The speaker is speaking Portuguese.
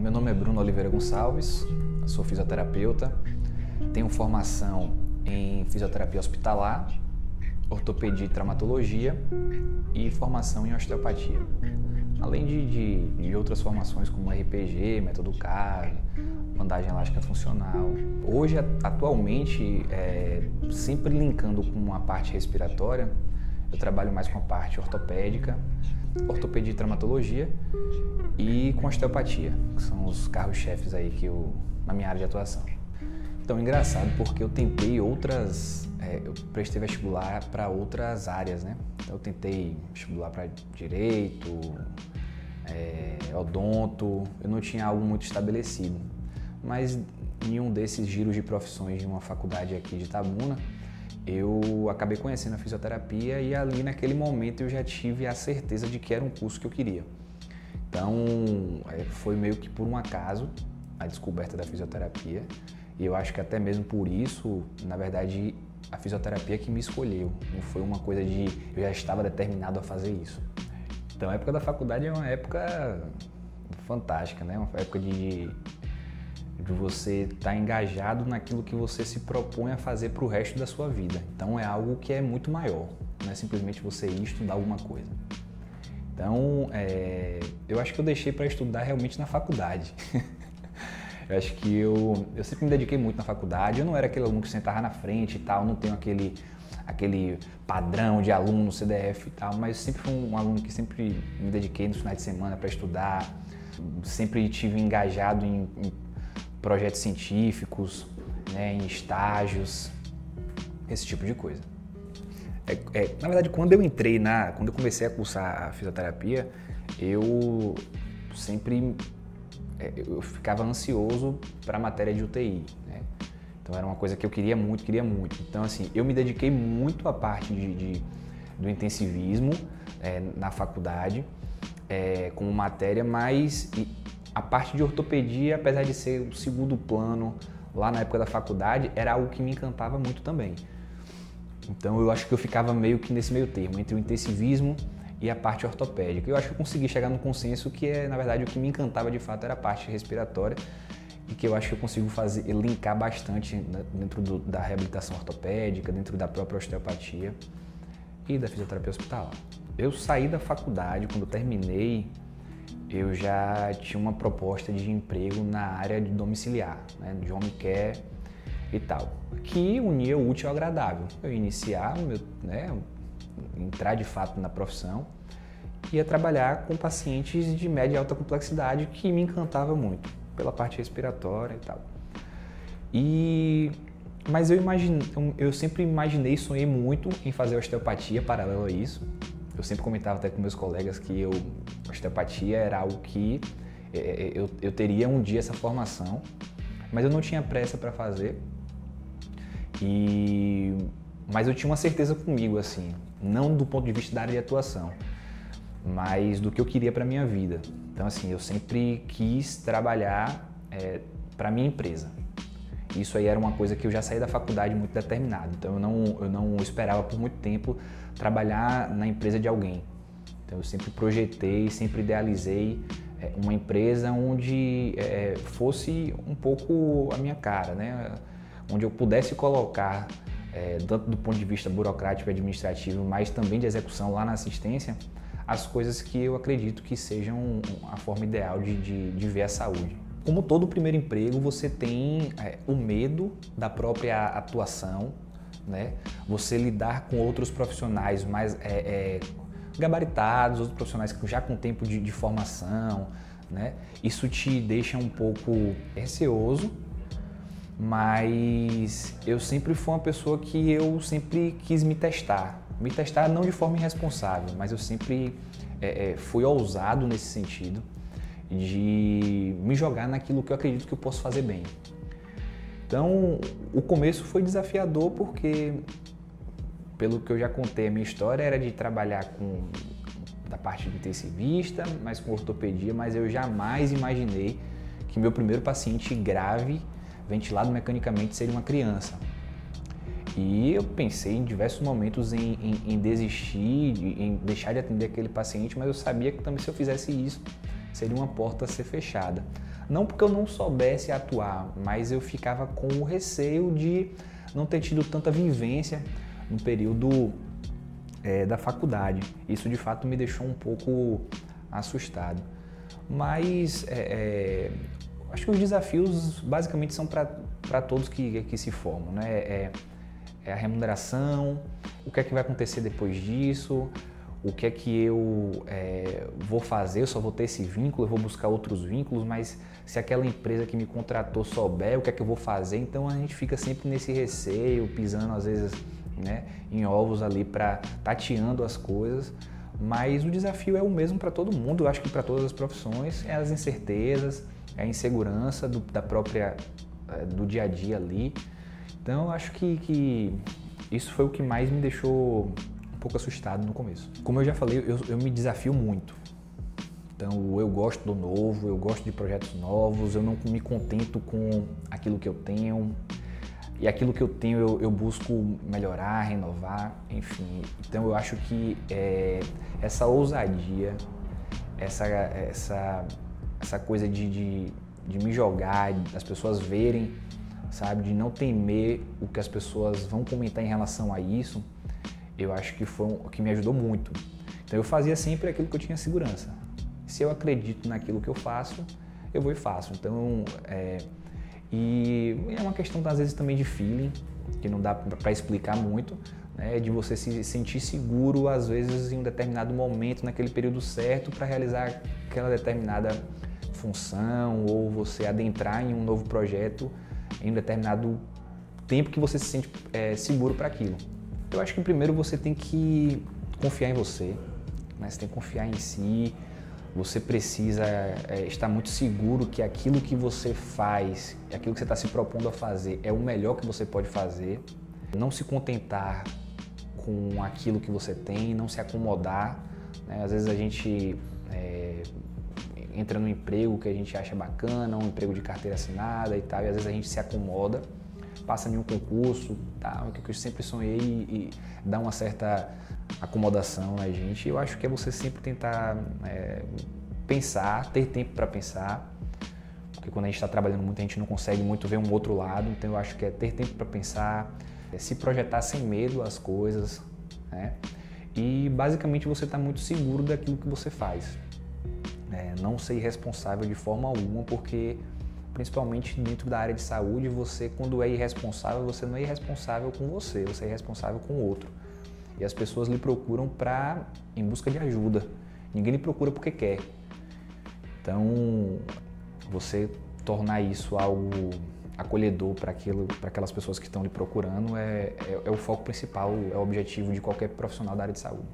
Meu nome é Bruno Oliveira Gonçalves, sou fisioterapeuta, tenho formação em fisioterapia hospitalar, ortopedia e traumatologia e formação em osteopatia. Além de outras formações como RPG, método CAV, bandagem elástica funcional. Hoje, atualmente, sempre linkando com a parte respiratória, eu trabalho mais com a parte ortopédica, ortopedia e traumatologia e com osteopatia, que são os carros-chefes aí na minha área de atuação. Então, engraçado porque eu tentei eu prestei vestibular para outras áreas, né? Então, eu tentei vestibular para direito, odonto, eu não tinha algo muito estabelecido. Mas em um desses giros de profissões de uma faculdade aqui de Itabuna, eu acabei conhecendo a fisioterapia e ali naquele momento eu já tive a certeza de que era um curso que eu queria. Então, foi meio que por um acaso a descoberta da fisioterapia e eu acho que até mesmo por isso, na verdade, a fisioterapia que me escolheu. Não foi uma coisa de eu já estava determinado a fazer isso. Então, a época da faculdade é uma época fantástica, né? Uma época de você estar engajado naquilo que você se propõe a fazer para o resto da sua vida. Então, é algo que é muito maior, não é simplesmente você ir estudar alguma coisa. Então, eu acho que eu deixei para estudar realmente na faculdade. Eu acho que eu sempre me dediquei muito na faculdade, eu não era aquele aluno que sentava na frente e tal, não tenho aquele padrão de aluno, CDF e tal, mas sempre fui um aluno que sempre me dediquei nos finais de semana para estudar, sempre estive engajado em projetos científicos, né, em estágios, esse tipo de coisa. Na verdade, quando eu comecei a cursar a fisioterapia, eu ficava ansioso para a matéria de UTI, né? Então era uma coisa que eu queria muito. Então assim, eu me dediquei muito à parte do intensivismo na faculdade como matéria, mas a parte de ortopedia, apesar de ser o segundo plano lá na época da faculdade, era algo que me encantava muito também. Então eu acho que eu ficava meio que nesse meio termo, entre o intensivismo e a parte ortopédica. Eu acho que eu consegui chegar num consenso que na verdade, o que me encantava de fato era a parte respiratória e que eu acho que eu consigo linkar bastante dentro da reabilitação ortopédica, dentro da própria osteopatia e da fisioterapia hospitalar. Eu saí da faculdade, quando eu terminei, eu já tinha uma proposta de emprego na área de domiciliar, né, de home care e tal, que unia o útil ao agradável. Eu ia iniciar, entrar de fato na profissão, ia trabalhar com pacientes de média e alta complexidade, que me encantava muito, pela parte respiratória e tal. Mas eu sempre imaginei e sonhei muito em fazer osteopatia paralelo a isso. Eu sempre comentava até com meus colegas que osteopatia era algo que eu teria um dia essa formação, mas eu não tinha pressa para fazer. Mas eu tinha uma certeza comigo, assim, não do ponto de vista da área de atuação, mas do que eu queria para minha vida. Então, assim, eu sempre quis trabalhar para minha empresa. Isso aí era uma coisa que eu já saí da faculdade muito determinado. Então, eu não esperava por muito tempo trabalhar na empresa de alguém. Então, eu sempre projetei, sempre idealizei uma empresa onde fosse um pouco a minha cara, né? Onde eu pudesse colocar, tanto do ponto de vista burocrático e administrativo, mas também de execução lá na assistência, as coisas que eu acredito que sejam a forma ideal de ver a saúde. Como todo primeiro emprego, você tem o medo da própria atuação, né? Você lidar com outros profissionais mais gabaritados, outros profissionais já com tempo de formação, né? Isso te deixa um pouco receoso, mas eu sempre fui uma pessoa que eu sempre quis me testar não de forma irresponsável, mas eu sempre fui ousado nesse sentido de me jogar naquilo que eu acredito que eu posso fazer bem. Então, o começo foi desafiador porque, pelo que eu já contei, a minha história era de trabalhar da parte de intensivista, mas com ortopedia, mas eu jamais imaginei que meu primeiro paciente grave, ventilado mecanicamente, seria uma criança. E eu pensei em diversos momentos em desistir, em deixar de atender aquele paciente, mas eu sabia que também se eu fizesse isso, seria uma porta a ser fechada. Não porque eu não soubesse atuar, mas eu ficava com o receio de não ter tido tanta vivência no período da faculdade. Isso de fato me deixou um pouco assustado. Mas acho que os desafios basicamente são para todos que se formam, né? É a remuneração, o que é que vai acontecer depois disso, o que é que eu vou fazer, eu só vou ter esse vínculo, eu vou buscar outros vínculos, mas se aquela empresa que me contratou souber, o que é que eu vou fazer? Então a gente fica sempre nesse receio, pisando às vezes, né, em ovos ali, tateando as coisas, mas o desafio é o mesmo para todo mundo, eu acho que para todas as profissões, é as incertezas, é a insegurança do dia a dia ali. Então eu acho que isso foi o que mais me deixou um pouco assustado no começo. Como eu já falei, eu me desafio muito. Então eu gosto do novo, eu gosto de projetos novos, eu não me contento com aquilo que eu tenho. E aquilo que eu tenho eu busco melhorar, renovar, enfim. Então eu acho que essa ousadia, essa coisa de me jogar, as pessoas verem, sabe, de não temer o que as pessoas vão comentar em relação a isso, eu acho que foi o que me ajudou muito. Então eu fazia sempre aquilo que eu tinha segurança. Se eu acredito naquilo que eu faço, eu vou e faço. Então, e é uma questão às vezes também de feeling, que não dá para explicar muito, né? De você se sentir seguro às vezes em um determinado momento, naquele período certo, para realizar aquela determinada função, ou você adentrar em um novo projeto em um determinado tempo que você se sente seguro para aquilo. Eu acho que primeiro você tem que confiar em você, né? Você tem que confiar em si, você precisa estar muito seguro que aquilo que você faz, aquilo que você está se propondo a fazer é o melhor que você pode fazer. Não se contentar com aquilo que você tem, não se acomodar, né? Às vezes a gente entra num emprego que a gente acha bacana, um emprego de carteira assinada e tal, e às vezes a gente se acomoda, passa em um concurso, tal, que eu sempre sonhei e dá uma certa acomodação na gente. Eu acho que é você sempre tentar pensar, ter tempo para pensar, porque quando a gente está trabalhando muito a gente não consegue muito ver um outro lado, então eu acho que é ter tempo para pensar, se projetar sem medo às coisas, né? E basicamente você está muito seguro daquilo que você faz. Não ser irresponsável de forma alguma, porque principalmente dentro da área de saúde, você quando é irresponsável, você não é irresponsável com você é irresponsável com o outro. E as pessoas lhe procuram em busca de ajuda. Ninguém lhe procura porque quer. Então, você tornar isso algo acolhedor para aquelas pessoas que estão lhe procurando é o foco principal, é o objetivo de qualquer profissional da área de saúde.